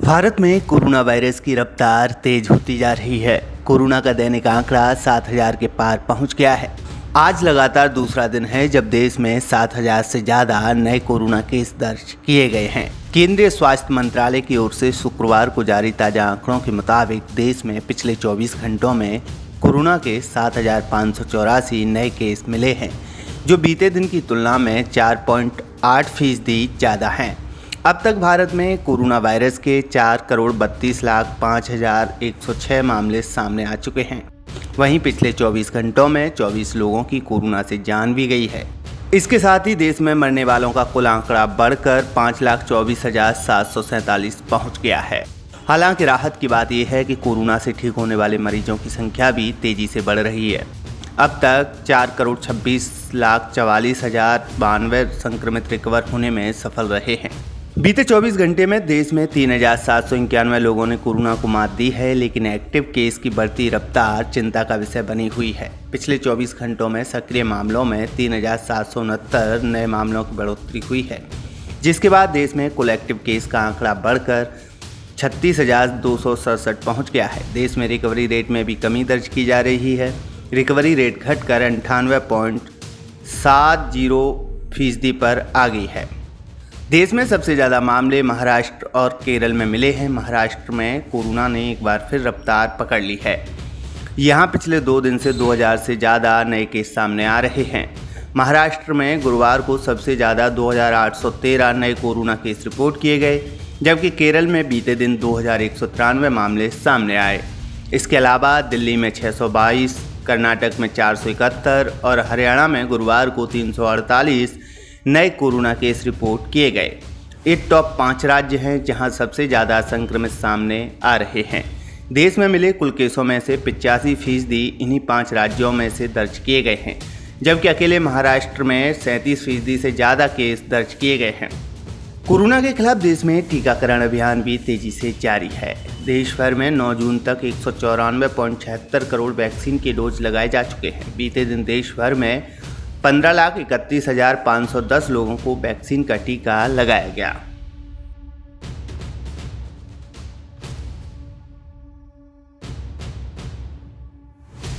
भारत में corona virus की रफ्तार तेज होती जा रही है। कोरोना का दैनिक आंकड़ा 7,000 के पार पहुंच गया है। आज लगातार दूसरा दिन है जब देश में 7,000 से ज़्यादा नए कोरोना केस दर्ज किए गए हैं। केंद्रीय स्वास्थ्य मंत्रालय की ओर से शुक्रवार को जारी ताज़ा आंकड़ों के मुताबिक देश में पिछले 24 घंटों में कोरोना के 7,584 नए केस मिले हैं, जो बीते दिन की तुलना में 4.8% ज़्यादा हैं। अब तक भारत में कोरोना वायरस के 4,32,05,106 मामले सामने आ चुके हैं। वहीं पिछले 24 घंटों में 24 लोगों की कोरोना से जान भी गई है। इसके साथ ही देश में मरने वालों का कुल आंकड़ा बढ़कर 5,24,747 पहुंच गया है। हालांकि राहत की बात यह है कि कोरोना से ठीक होने वाले मरीजों की संख्या भी तेजी से बढ़ रही है। अब तक 4,26,44,092 संक्रमित रिकवर होने में सफल रहे हैं। बीते 24 घंटे में देश में 3,791 लोगों ने कोरोना को मात दी है, लेकिन एक्टिव केस की बढ़ती रफ्तार चिंता का विषय बनी हुई है। पिछले 24 घंटों में सक्रिय मामलों में 3,769 नए मामलों की बढ़ोतरी हुई है, जिसके बाद देश में कुल एक्टिव केस का आंकड़ा बढ़कर 36,267 पहुंच गया है। देश में रिकवरी रेट में भी कमी दर्ज की जा रही है। रिकवरी रेट घटकर 98.70% पर आ गई है। देश में सबसे ज़्यादा मामले महाराष्ट्र और केरल में मिले हैं। महाराष्ट्र में कोरोना ने एक बार फिर रफ्तार पकड़ ली है। यहाँ पिछले 2 दिन से 2,000 से ज़्यादा नए केस सामने आ रहे हैं। महाराष्ट्र में गुरुवार को सबसे ज़्यादा 2,813 नए कोरोना केस रिपोर्ट किए गए, जबकि केरल में बीते दिन 2,193 मामले सामने आए। इसके अलावा दिल्ली में 622, कर्नाटक में 471 और हरियाणा में गुरुवार को 348 नए कोरोना केस रिपोर्ट किए गए। ये टॉप 5 राज्य हैं जहां सबसे ज़्यादा संक्रमित सामने आ रहे हैं। देश में मिले कुल केसों में से 85% इन्हीं 5 राज्यों में से दर्ज किए गए हैं, जबकि अकेले महाराष्ट्र में 37% से ज़्यादा केस दर्ज किए गए हैं। कोरोना के खिलाफ देश में टीकाकरण अभियान भी तेजी से जारी है। देश भर में 9 जून तक 194.76 करोड़ वैक्सीन के डोज लगाए जा चुके हैं। बीते दिन देश भर में 15,31,510 लोगों को वैक्सीन का टीका लगाया गया।